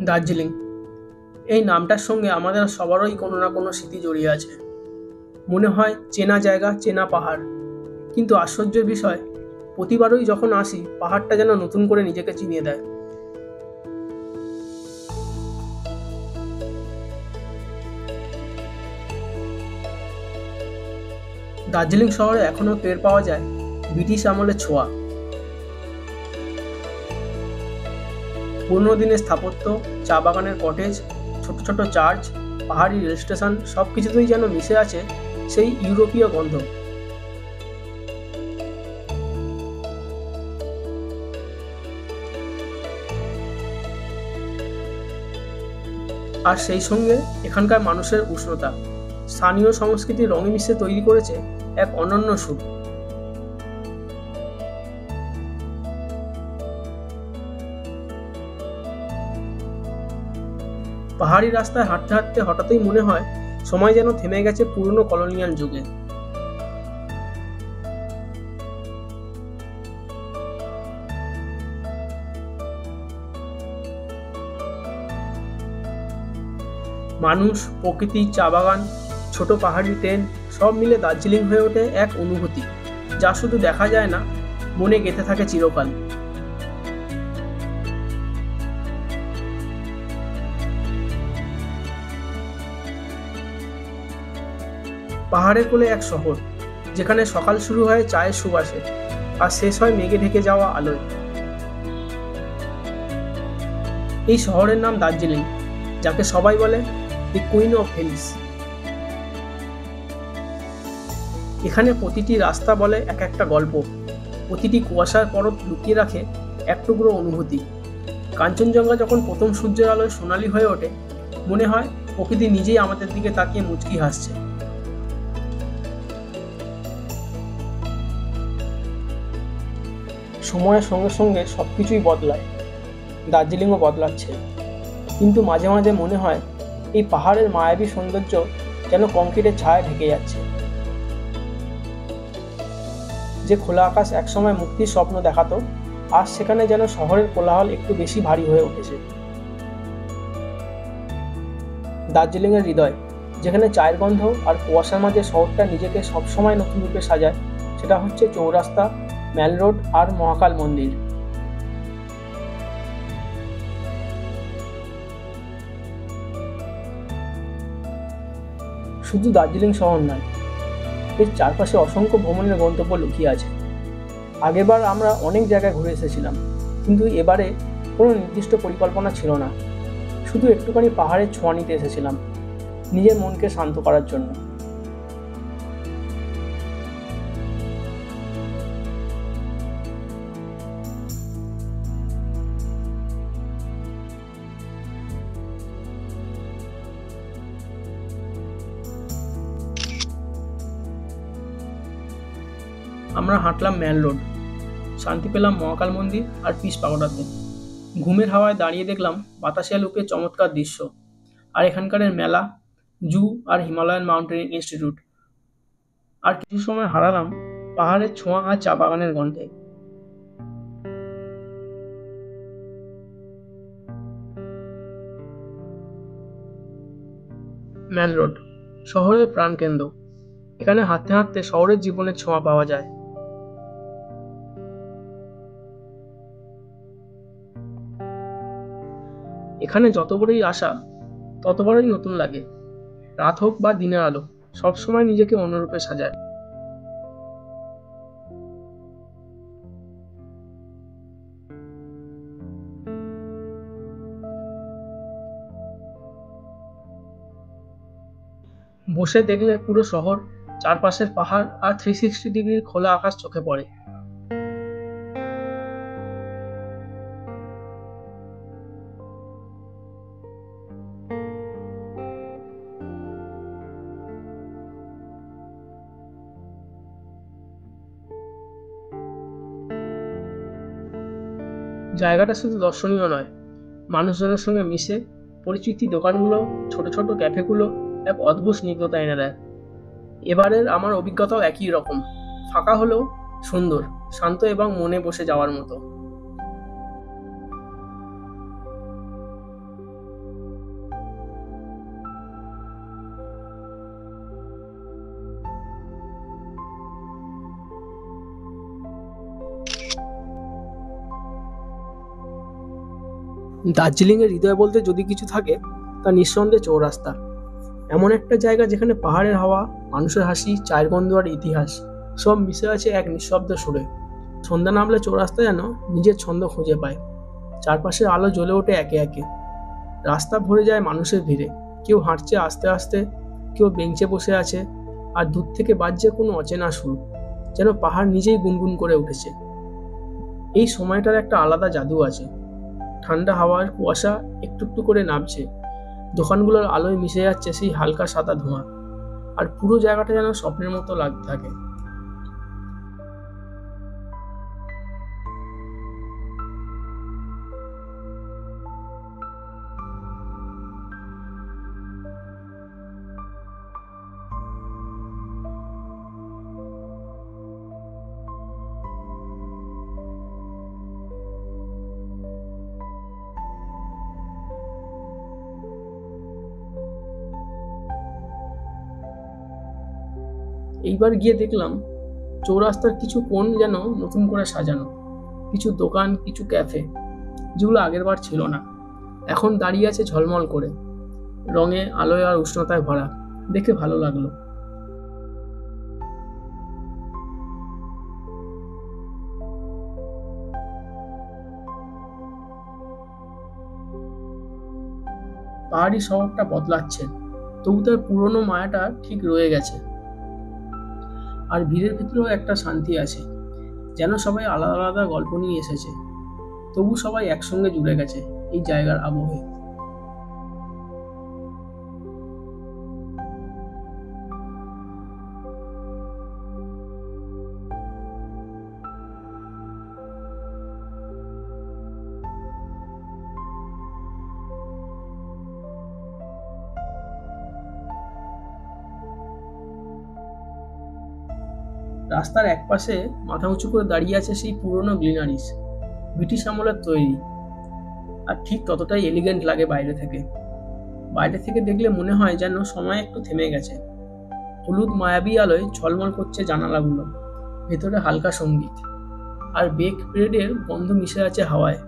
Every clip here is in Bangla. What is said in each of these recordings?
দার্জিলিং এই নামটার সঙ্গে আমাদের সবারই কোনো না কোনো স্মৃতি জড়িয়ে আছে। মনে হয় চেনা জায়গা, চেনা পাহাড়, কিন্তু আশ্চর্যের বিষয় প্রতিবারই যখন আসি পাহাড়টা যেন নতুন করে নিজেকে চিনিয়ে দেয়। দার্জিলিং শহরে এখনো টের পাওয়া যায় ব্রিটিশ আমলের ছোঁয়া। পুরনো দিনের স্থাপত্য, চা বাগানের কটেজ, ছোট ছোট চার্চ, পাহাড়ি রেল স্টেশন, সব কিছুতেই যেন মিশে আছে সেই ইউরোপীয় গন্ধ। আর সেই সঙ্গে এখানকার মানুষের উষ্ণতা, স্থানীয় সংস্কৃতির রঙে মিশে তৈরি করেছে এক অনন্য সুর। পাহাড়ি রাস্তায় হাঁটতে হাঁটতে হঠাৎই মনে হয় সময় যেন থেমে গেছে পুরনো কলোনিয়াল যুগে। মানুষ, প্রকৃতি, চা বাগান, ছোট পাহাড়ি ট্রেন, সব মিলে দার্জিলিং হয়ে ওঠে এক অনুভূতি যা শুধু দেখা যায় না, মনে গেঁথে থাকে চিরকাল। পাহাড়ের কোলে এক শহর, যেখানে সকাল শুরু হয় চায়ের সুবাসে আর শেষ হয় মেঘে ঢেকে যাওয়া আলোয়। এই শহরের নাম দার্জিলিং, যাকে সবাই বলে দি কুইন অফ হিলস। এখানে প্রতিটি রাস্তা বলে এক একটা গল্প, প্রতিটি কুয়াশার পরত লুকিয়ে রাখে এক টুকরো অনুভূতি। কাঞ্চনজঙ্ঘা যখন প্রথম সূর্যের আলোয় সোনালি হয়ে ওঠে, মনে হয় প্রকৃতি নিজেই আমাদের দিকে তাকিয়ে মুচকি হাসছে। সময়ের সঙ্গে সঙ্গে সবকিছুই বদলায়, দার্জিলিংও বদলাচ্ছে, কিন্তু মাঝে মাঝে মনে হয় এই পাহাড়ের মায়াবী সৌন্দর্য যেন কংক্রিটের ছায়া ঢেকে যাচ্ছে। যে খোলা আকাশ একসময় মুক্তির স্বপ্ন দেখাতো, আজ সেখানে যেন শহরের কোলাহল একটু বেশি ভারী হয়ে উঠেছে। দার্জিলিংয়ের হৃদয়, যেখানে চায়ের গন্ধ আর কুয়াশার মাঝে শহরটা নিজেকে সবসময় নতুন রূপে সাজায়, সেটা হচ্ছে চৌরাস্তা, ম্যাল রোড আর মহাকাল মন্দির। শুধু দার্জিলিং শহর নয়, এর চারপাশে অসংখ্য ভ্রমণের গন্তব্য লুকিয়ে আছে। আগেরবার আমরা অনেক জায়গায় ঘুরে এসেছিলাম, কিন্তু এবারে কোনো নির্দিষ্ট পরিকল্পনা ছিল না, শুধু একটুখানি পাহাড়ের ছোঁয়া নিতে এসেছিলাম, নিজের মনকে শান্ত করার জন্য। আমরা হাঁটলাম ম্যাল রোড, শান্তি পেলাম মহাকাল মন্দির আর পিস পাগোডাতে। ঘুমের হাওয়ায় দাঁড়িয়ে দেখলাম বাতাসিয়া লুপের চমৎকার দৃশ্য, আর এখানকার মেলা, জু আর হিমালয়ান মাউন্টেন ইনস্টিটিউট। আর কিছু সময় হারালাম পাহাড়ের ছোঁয়া আর চা বাগানের গন্ধে। ম্যাল রোড শহরের প্রাণকেন্দ্র, এখানে হাঁটতে হাঁটতে শহরের জীবনের ছোঁয়া পাওয়া যায়। এখানে যতবারই আসা ততবারই নতুন লাগে, রাত হোক বা দিনের আলো, সবসময় নিজেকে অন্যরূপে সাজায়। বসে দেখলে পুরো শহর, চারপাশের পাহাড় আর 360 ডিগ্রির খোলা আকাশ চোখে পড়ে। জায়গাটা শুধু দর্শনীয় নয়, মানুষজনের সঙ্গে মিশে পরিচিতি দোকানগুলো, ছোট ছোট ক্যাফেগুলো এক অদ্ভুত স্নিগ্ধতা এনে দেয়। এবারের আমার অভিজ্ঞতাও একই রকম, ফাঁকা হলেও সুন্দর, শান্ত এবং মনে বসে যাওয়ার মতো। দার্জিলিংয়ের হৃদয় বলতে যদি কিছু থাকে তা নিঃসন্দেহে চৌরাস্তা। এমন একটা জায়গা যেখানে পাহাড়ের হাওয়া, মানুষের হাসি, চায়ের গন্ধ আর ইতিহাস সব মিশে আছে এক নিঃশব্দ সুরে। সন্ধ্যা নামলে চৌরাস্তা যেন নিজের ছন্দ খুঁজে পায়। চারপাশের আলো জ্বলে ওঠে একে একে। রাস্তা ভরে যায় মানুষের ভিড়ে। কেউ হাঁটছে আস্তে আস্তে, কেউ বেঞ্চে বসে আছে, আর দূর থেকে বাজছে কোনো অচেনা সুর, যেন পাহাড় নিজেই গুনগুন করে উঠেছে। এই সময়টার একটা আলাদা জাদু আছে। ঠান্ডা হাওয়ার কুয়াশা একটু একটু করে নামছে, দোকানগুলোর আলোয় মিশে যাচ্ছে সেই হালকা সাদা ধোঁয়া, আর পুরো জায়গাটা যেন স্বপ্নের মতো লাগতে থাকে। এইবার গিয়ে দেখলাম চৌরাস্তার কিছু কোণ যেন নতুন করে সাজানো, কিছু দোকান, কিছু ক্যাফে, যেগুলো আগের বার ছিল না, এখন দাঁড়িয়ে আছে ঝলমল করে, রঙে, আলোয় আর উষ্ণতায় ভরা। দেখে ভালো লাগলো। পাহাড়ি শহরটা বদলাচ্ছে, তবু তার পুরনো মায়াটা ঠিক রয়ে গেছে। আর ভিড়ের ভিতরেও একটা শান্তি আছে, যেন সবাই আলাদা আলাদা গল্প নিয়ে এসেছে, তবু সবাই একসঙ্গে জুড়ে গেছে এই জায়গার আবহে। রাস্তার একপাশে মাথা উঁচু করে দাঁড়িয়ে আছে সেই পুরনো গ্লিনারিস, ব্রিটিশ আমলের তৈরি, আর ঠিক ততটাই এলিগেন্ট লাগে বাইরে থেকে। বাইরে থেকে দেখলে মনে হয় যেন সময় একটু থেমে গেছে। হলুদ মায়াবী আলোয় ঝলমল করছে জানালাগুলো, ভেতরে হালকা সঙ্গীত, আর বেক ব্রেডের গন্ধ মিশে আছে হাওয়ায়।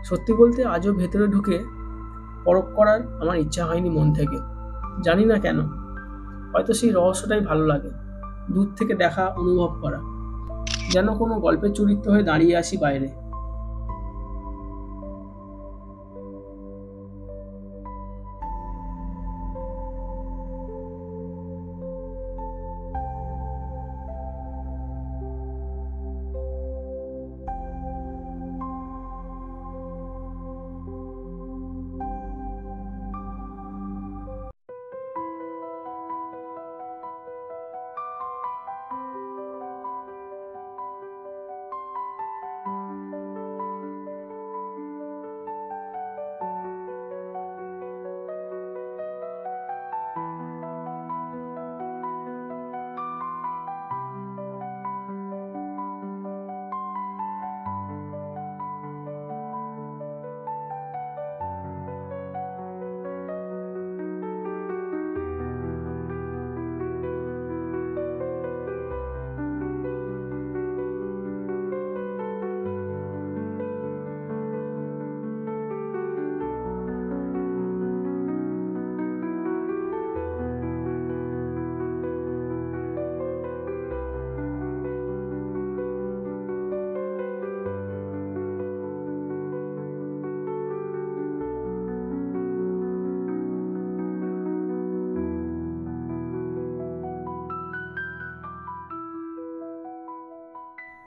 সত্যি বলতে আজও ভেতরে ঢুকে পরখ করার আমার ইচ্ছা হয়নি মন থেকে। জানি না কেন, হয়তো সেই রহস্যটাই ভালো লাগে, দূর থেকে দেখা, অনুভব করা, যেন কোনো গল্পের চরিত্র হয়ে দাঁড়িয়ে আসি বাইরে।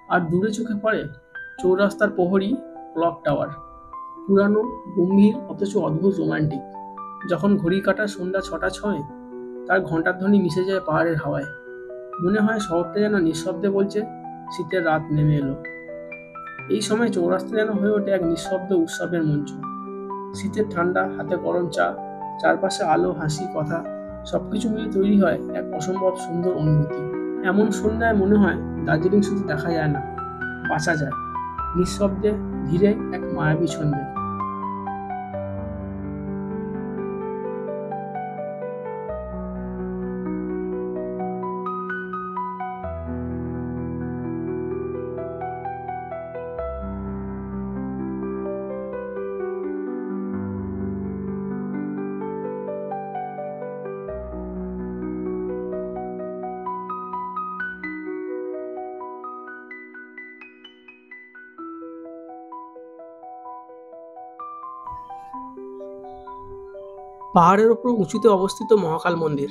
আর দূরে চোখে পড়ে চৌরাস্তার প্রহরী ক্লক টাওয়ার, পুরানো, গম্ভীর, অথচ অদ্ভুত রোমান্টিক। যখন ঘড়ি কাঁটা সন্ধ্যা 6টা ছোঁয়, তার ঘণ্টার ধ্বনি মিশে যায় পাহাড়ের হাওয়ায়। মনে হয় শহরটা যেন নিঃশব্দে বলছে, শীতের রাত নেমে এলো। এই সময় চৌরাস্তা যেন হয়ে ওঠে এক নিঃশব্দ উৎসবের মঞ্চ। শীতের ঠান্ডা, হাতে গরম চা, চারপাশে আলো, হাসি, কথা, সবকিছু মিলে তৈরি হয় এক অসম্ভব সুন্দর অনুভূতি। এমন সন্ধ্যায় মনে হয় দার্জিলিং শুধু দেখা যায় না, বাঁচা যায়, নিঃশব্দে, ধীরে, এক মায়াবী ছন্দে। পাহাড়ের ওপর উঁচুতে অবস্থিত মহাকাল মন্দির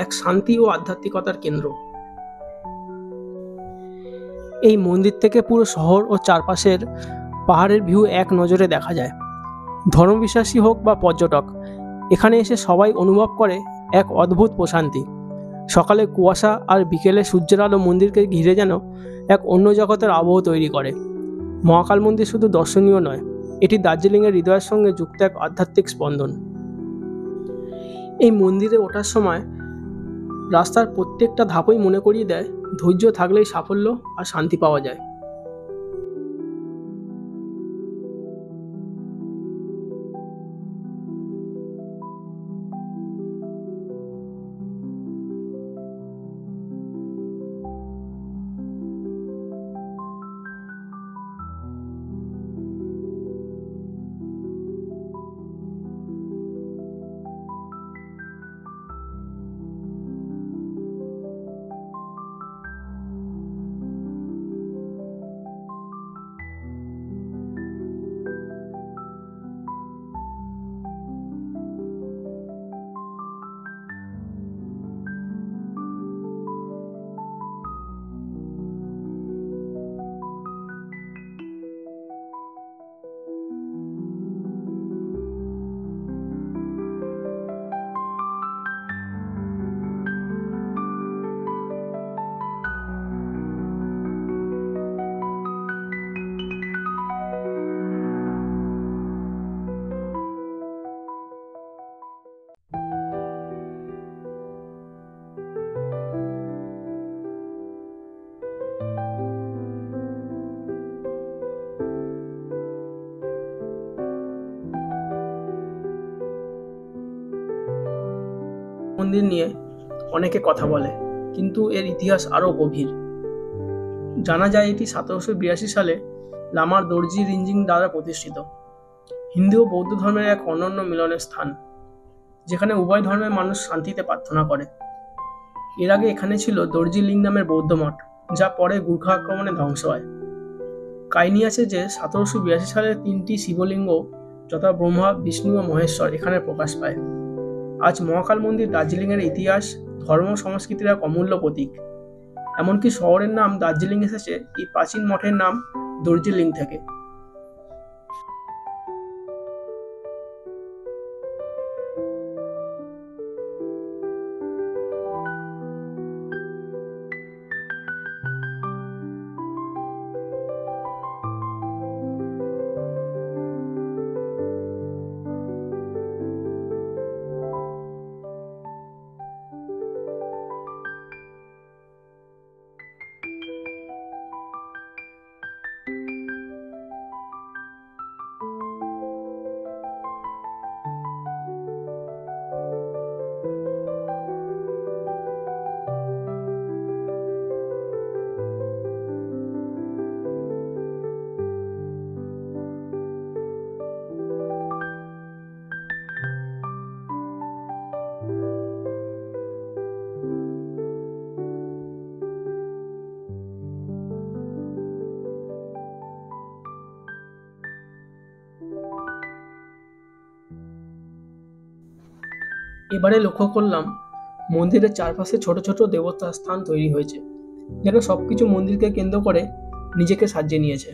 এক শান্তি ও আধ্যাত্মিকতার কেন্দ্র। এই মন্দির থেকে পুরো শহর ও চারপাশের পাহাড়ের ভিউ এক নজরে দেখা যায়। ধর্মবিশ্বাসী হোক বা পর্যটক, এখানে এসে সবাই অনুভব করে এক অদ্ভুত প্রশান্তি। সকালে কুয়াশা আর বিকেলে সূর্যের আলো মন্দিরকে ঘিরে যেন এক অন্য জগতের আবহ তৈরি করে। মহাকাল মন্দির শুধু দর্শনীয় নয়, এটি দার্জিলিংয়ের হৃদয়ের সঙ্গে যুক্ত এক আধ্যাত্মিক স্পন্দন। এই মন্দিরে ওঠার সময় রাস্তার প্রত্যেকটা ধাপই মনে করিয়ে দেয় ধৈর্য থাকলেই সাফল্য আর শান্তি পাওয়া যায়। মন্দির নিয়ে অনেকে কথা বলে, কিন্তু এর ইতিহাস আরও গভীর। জানা যায় এটি 1782 সালে লামার দর্জি রিঞ্জিং দ্বারা প্রতিষ্ঠিত। হিন্দু ও বৌদ্ধ ধর্মের এক অনন্য মিলনের স্থান, যেখানে উভয় ধর্মের মানুষ শান্তিতে প্রার্থনা করে। এর আগে এখানে ছিল দর্জিলিং নামের বৌদ্ধ মঠ, যা পরে গুর্খা আক্রমণে ধ্বংস হয়। কাহিনী আছে যে 1782 সালে 3টি শিবলিঙ্গ যথা ব্রহ্মা, বিষ্ণু ও মহেশ্বর এখানে প্রকাশ পায়। আজ মহাকাল মন্দির দার্জিলিংয়ের ইতিহাস, ধর্ম ও সংস্কৃতির এক অমূল্য প্রতীক। এমনকি শহরের নাম দার্জিলিং এসেছে এই প্রাচীন মঠের নাম দর্জিলিং থেকে। এবারে লক্ষ্য করলাম মন্দিরের চারপাশে ছোট ছোট দেবতা স্থান তৈরি হয়েছে, যেন সবকিছু মন্দিরকে কেন্দ্র করে নিজেকে সাজিয়ে নিয়েছে।